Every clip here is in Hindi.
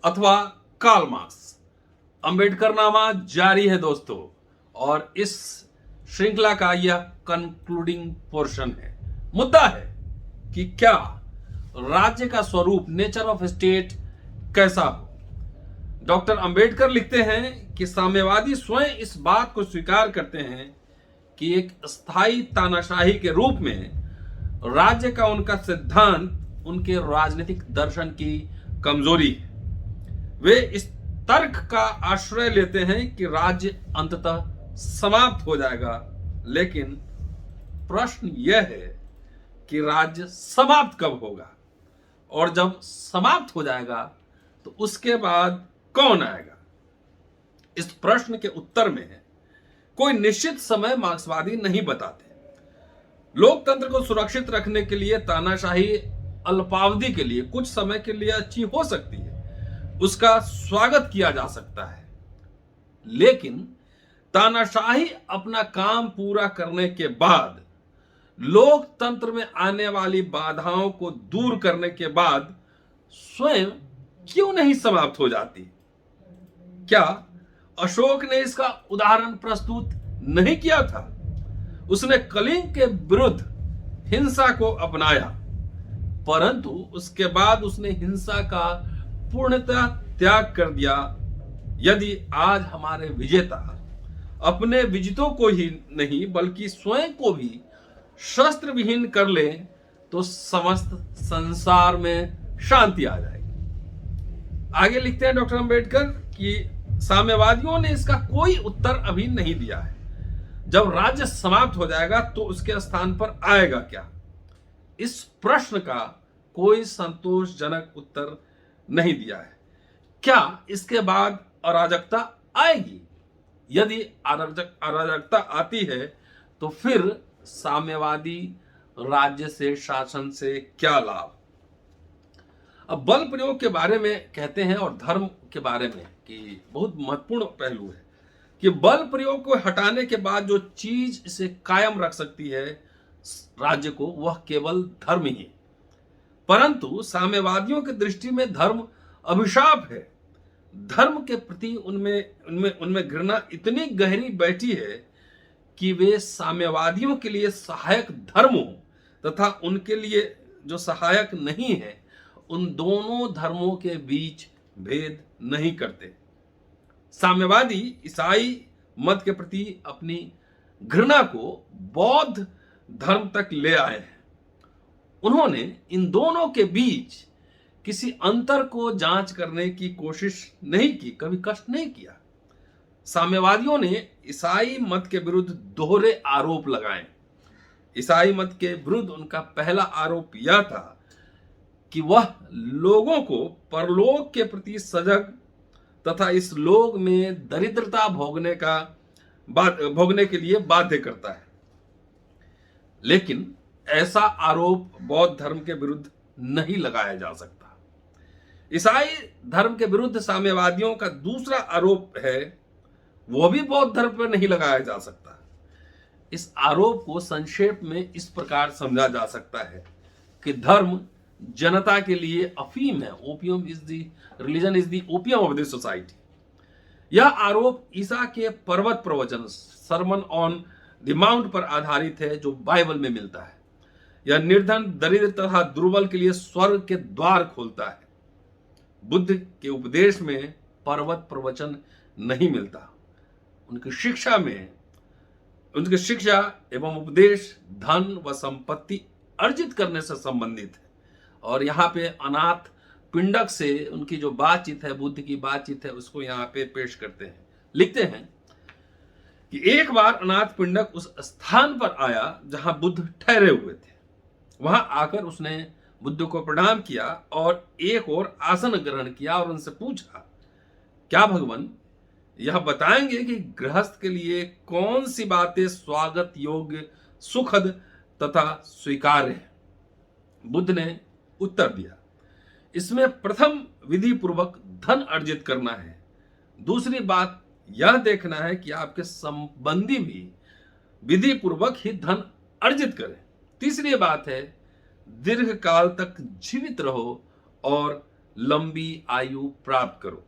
अथवा कार्ल मार्क्स। अंबेडकरनामा जारी है दोस्तों, और इस श्रृंखला का यह कंक्लूडिंग पोर्शन है। मुद्दा है कि क्या राज्य का स्वरूप, नेचर ऑफ स्टेट कैसा हो। डॉक्टर अंबेडकर लिखते हैं कि साम्यवादी स्वयं इस बात को स्वीकार करते हैं कि एक स्थायी तानाशाही के रूप में राज्य का उनका सिद्धांत उनके राजनीतिक दर्शन की कमजोरी है। वे इस तर्क का आश्रय लेते हैं कि राज्य अंततः समाप्त हो जाएगा, लेकिन प्रश्न यह है कि राज्य समाप्त कब होगा, और जब समाप्त हो जाएगा तो उसके बाद कौन आएगा। इस प्रश्न के उत्तर में कोई निश्चित समय मार्क्सवादी नहीं बताते। लोकतंत्र को सुरक्षित रखने के लिए तानाशाही अल्पावधि के लिए, कुछ समय के लिए अच्छी हो सकती है, उसका स्वागत किया जा सकता है, लेकिन तानाशाही अपना काम पूरा करने के बाद, लोकतंत्र में आने वाली बाधाओं को दूर करने के बाद स्वयं क्यों नहीं समाप्त हो जाती। क्या अशोक ने इसका उदाहरण प्रस्तुत नहीं किया था? उसने कलिंग के विरुद्ध हिंसा को अपनाया, परंतु उसके बाद उसने हिंसा का पूर्णतः त्याग कर दिया। यदि आज हमारे विजेता अपने विजितों को ही नहीं बल्कि स्वयं को भी शस्त्र विहीन कर ले, तो समस्त संसार में शांति आ जाएगी। आगे लिखते हैं डॉक्टर अंबेडकर कि साम्यवादियों ने इसका कोई उत्तर अभी नहीं दिया है। जब राज्य समाप्त हो जाएगा तो उसके स्थान पर आएगा क्या? इस प्रश्न का कोई संतोषजनक उत्तर नहीं दिया है। क्या इसके बाद अराजकता आएगी? यदि अराजकता आती है तो फिर साम्यवादी राज्य से, शासन से क्या लाभ? अब बल प्रयोग के बारे में कहते हैं और धर्म के बारे में कि बहुत महत्वपूर्ण पहलू है कि बल प्रयोग को हटाने के बाद जो चीज इसे कायम रख सकती है राज्य को, वह केवल धर्म ही। परंतु साम्यवादियों की दृष्टि में धर्म अभिशाप है। धर्म के प्रति उनमें घृणा इतनी गहरी बैठी है कि वे साम्यवादियों के लिए सहायक धर्मों तथा उनके लिए जो सहायक नहीं है, उन दोनों धर्मों के बीच भेद नहीं करते। साम्यवादी ईसाई मत के प्रति अपनी घृणा को बौद्ध धर्म तक ले आए हैं। उन्होंने इन दोनों के बीच किसी अंतर को जांच करने की कोशिश नहीं की, कभी कष्ट नहीं किया। साम्यवादियों ने ईसाई मत के विरुद्ध दोहरे आरोप लगाए। ईसाई मत के विरुद्ध उनका पहला आरोप यह था कि वह लोगों को परलोक के प्रति सजग तथा इस लोक में दरिद्रता भोगने के लिए बाध्य करता है। लेकिन ऐसा आरोप बौद्ध धर्म के विरुद्ध नहीं लगाया जा सकता। ईसाई धर्म के विरुद्ध साम्यवादियों का दूसरा आरोप है, वह भी बौद्ध धर्म पर नहीं लगाया जा सकता। इस आरोप को संक्षेप में इस प्रकार समझा जा सकता है कि धर्म जनता के लिए अफीम है। Religion is the opium of the society. यह आरोप ईसा के पर्वत प्रवचन, सरमन ऑन द माउंट पर आधारित है, जो बाइबल में मिलता है। यह निर्धन, दरिद्र तथा दुर्बल के लिए स्वर्ग के द्वार खोलता है। बुद्ध के उपदेश में पर्वत प्रवचन नहीं मिलता। उनकी शिक्षा एवं उपदेश धन व संपत्ति अर्जित करने से संबंधित है। और यहाँ पे अनाथ पिंडक से उनकी जो बातचीत है, बुद्ध की बातचीत है, उसको यहाँ पे पेश करते हैं। लिखते हैं कि एक बार अनाथ पिंडक उस स्थान पर आया जहां बुद्ध ठहरे हुए थे। वहां आकर उसने बुद्ध को प्रणाम किया और एक और आसन ग्रहण किया और उनसे पूछा, क्या भगवान यह बताएंगे कि गृहस्थ के लिए कौन सी बातें स्वागत योग्य, सुखद तथा स्वीकार्य है? बुद्ध ने उत्तर दिया, इसमें प्रथम विधि पूर्वक धन अर्जित करना है। दूसरी बात यह देखना है कि आपके संबंधी भी विधि पूर्वक ही धन अर्जित करें। तीसरी बात है दीर्घ काल तक जीवित रहो और लंबी आयु प्राप्त करो।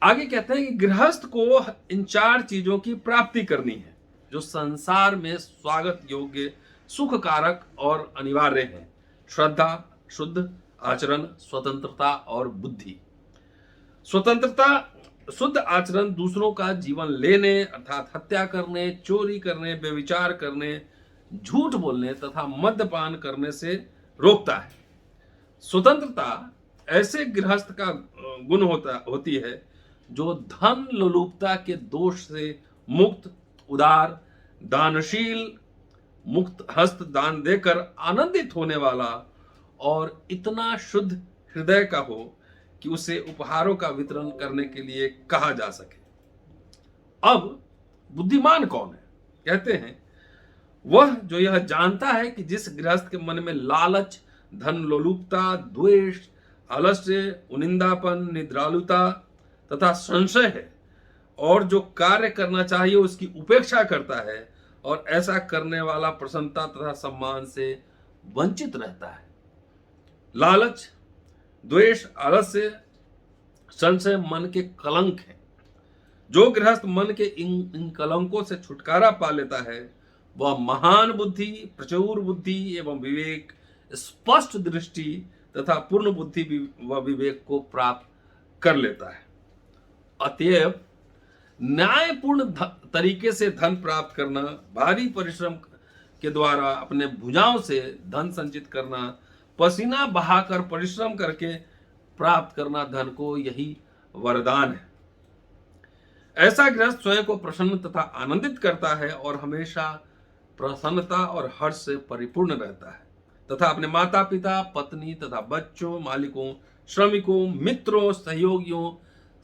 आगे कहते हैं कि गृहस्थ को इन 4 चीजों की प्राप्ति करनी है जो संसार में स्वागत योग्य, सुख कारक और अनिवार्य है। श्रद्धा, शुद्ध आचरण, स्वतंत्रता और बुद्धि। स्वतंत्रता, शुद्ध आचरण दूसरों का जीवन लेने अर्थात हत्या करने, चोरी करने, व्यभिचार करने, झूठ बोलने तथा मद्यपान करने से रोकता है। स्वतंत्रता ऐसे गृहस्थ का गुण होती है जो धन लोलुपता के दोष से मुक्त, उदार, दानशील, मुक्त हस्त दान देकर आनंदित होने वाला और इतना शुद्ध हृदय का हो कि उसे उपहारों का वितरण करने के लिए कहा जा सके। अब बुद्धिमान कौन है? कहते हैं वह जो यह जानता है कि जिस गृहस्थ के मन में लालच, धन लोलुपता, द्वेष, आलस्य, उनिंदापन, निद्रालुता तथा संशय है और जो कार्य करना चाहिए उसकी उपेक्षा करता है और ऐसा करने वाला प्रसन्नता तथा सम्मान से वंचित रहता है। लालच, द्वेष, आलस्य, संशय मन के कलंक है। जो गृहस्थ मन के इन कलंकों से छुटकारा पा लेता है वह महान बुद्धि, प्रचुर बुद्धि एवं विवेक, स्पष्ट दृष्टि तथा पूर्ण बुद्धि व विवेक को प्राप्त कर लेता है। अतएव न्यायपूर्ण तरीके से धन प्राप्त करना, भारी परिश्रम के द्वारा अपने भुजाओं से धन संचित करना, पसीना बहाकर परिश्रम करके प्राप्त करना धन को, यही वरदान है। ऐसा गृहस्थ स्वयं को प्रसन्न तथा आनंदित करता है और हमेशा प्रसन्नता और हर्ष से परिपूर्ण रहता है तथा अपने माता पिता, पत्नी तथा बच्चों, मालिकों, श्रमिकों, मित्रों, सहयोगियों,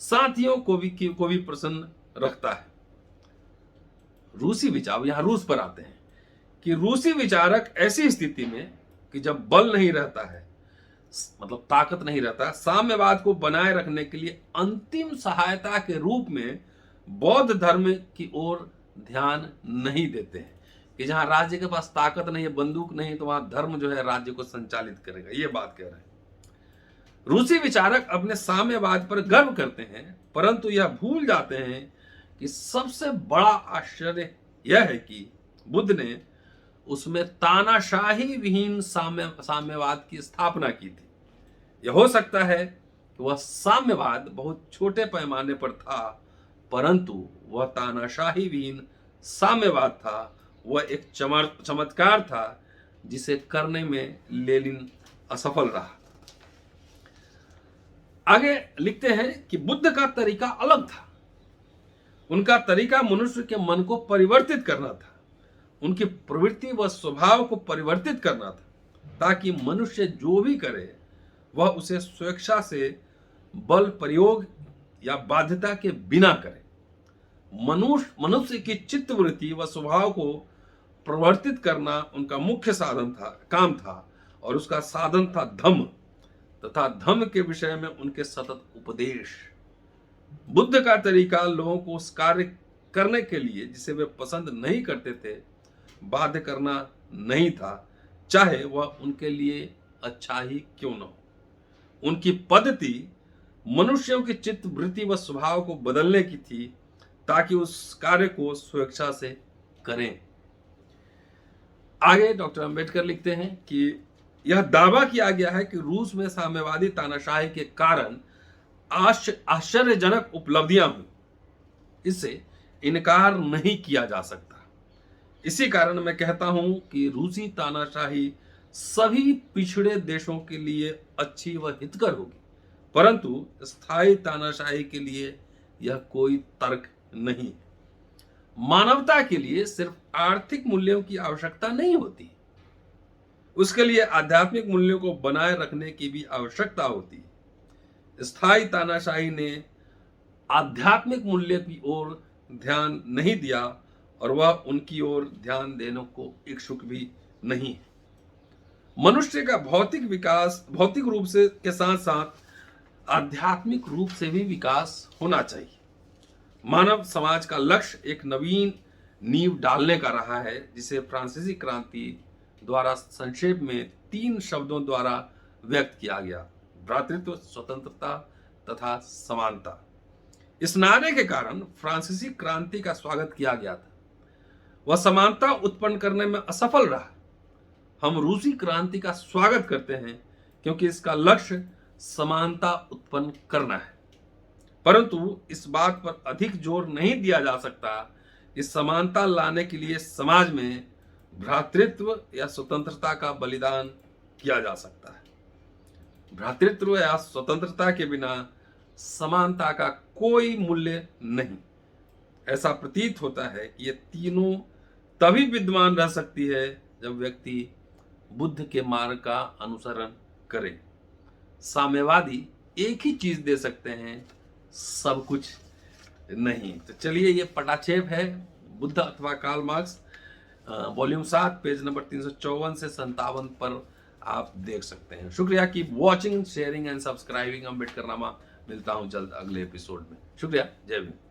साथियों को भी प्रसन्न रखता है। रूसी विचार, यहां रूस पर आते हैं कि रूसी विचारक ऐसी स्थिति में कि जब बल नहीं रहता है, मतलब ताकत नहीं रहता, साम्यवाद को बनाए रखने के लिए अंतिम सहायता के रूप में बौद्ध धर्म की ओर ध्यान नहीं देते हैं कि जहां राज्य के पास ताकत नहीं है, बंदूक नहीं, तो वहां धर्म जो है राज्य को संचालित करेगा। ये बात कह रहे हैं। रूसी विचारक अपने साम्यवाद पर गर्व करते हैं परंतु यह भूल जाते हैं कि सबसे बड़ा आश्चर्य यह है कि बुद्ध ने उसमें तानाशाही विहीन साम्यवाद की स्थापना की थी। यह हो सकता है कि वह साम्यवाद बहुत छोटे पैमाने पर था परंतु वह तानाशाही विहीन साम्यवाद था। वह एक चमत्कार था जिसे करने में लेनिन असफल रहा। आगे लिखते हैं कि बुद्ध का तरीका अलग था। उनका तरीका मनुष्य के मन को परिवर्तित करना था, उनकी प्रवृत्ति व स्वभाव को परिवर्तित करना था ताकि मनुष्य जो भी करे वह उसे स्वेच्छा से बल प्रयोग या बाध्यता के बिना करे। मनुष्य की चित्तवृत्ति व स्वभाव को परिवर्तित करना उनका मुख्य काम था और उसका साधन था धम्म तथा धम्म के विषय में उनके सतत उपदेश। बुद्ध का तरीका लोगों को उस कार्य करने के लिए जिसे वे पसंद नहीं करते थे बाध्य करना नहीं था, चाहे वह उनके लिए अच्छा ही क्यों न हो। उनकी पद्धति मनुष्यों की चित्त वृत्ति व स्वभाव को बदलने की थी ताकि उस कार्य को स्वेच्छा से करें। आगे डॉक्टर अंबेडकर लिखते हैं कि यह दावा किया गया है कि रूस में साम्यवादी तानाशाही के कारण आश्चर्यजनक उपलब्धियां हुई, इससे इनकार नहीं किया जा सकता। इसी कारण मैं कहता हूं कि रूसी तानाशाही सभी पिछड़े देशों के लिए अच्छी व हितकर होगी परंतु स्थायी तानाशाही के लिए यह कोई तर्क नहीं है। मानवता के लिए सिर्फ आर्थिक मूल्यों की आवश्यकता नहीं होती, उसके लिए आध्यात्मिक मूल्यों को बनाए रखने की भी आवश्यकता होती है। स्थायी तानाशाही ने आध्यात्मिक मूल्य की ओर ध्यान नहीं दिया और वह उनकी ओर ध्यान देने को इच्छुक भी नहीं है। मनुष्य का भौतिक विकास भौतिक रूप से के साथ साथ आध्यात्मिक रूप से भी विकास होना चाहिए। मानव समाज का लक्ष्य एक नवीन नींव डालने का रहा है जिसे फ्रांसीसी क्रांति द्वारा संक्षेप में 3 शब्दों द्वारा व्यक्त किया गया। भ्रातृत्व, स्वतंत्रता तथा समानता। इस नारे के कारण फ्रांसीसी क्रांति का स्वागत किया गया था। वह समानता उत्पन्न करने में असफल रहा। हम रूसी क्रांति का स्वागत करते हैं क्योंकि इसका लक्ष्य समानता उत्पन्न करना है, परंतु इस बात पर अधिक जोर नहीं दिया जा सकता कि समानता लाने के लिए समाज में भ्रातृत्व या स्वतंत्रता का बलिदान किया जा सकता है। भ्रातृत्व या स्वतंत्रता के बिना समानता का कोई मूल्य नहीं। ऐसा प्रतीत होता है कि ये तीनों तभी विद्यमान रह सकती है जब व्यक्ति बुद्ध के मार्ग का अनुसरण करे। साम्यवादी एक ही चीज दे सकते हैं, सब कुछ नहीं। तो चलिए, ये पटाक्षेप है बुद्ध अथवा Karl Marx, volume 7 page number 354 से 57 पर आप देख सकते हैं। शुक्रिया की watching, sharing and subscribing. Ambedkarnama. मिलता हूं जल्द अगले एपिसोड में। शुक्रिया। जय भीम।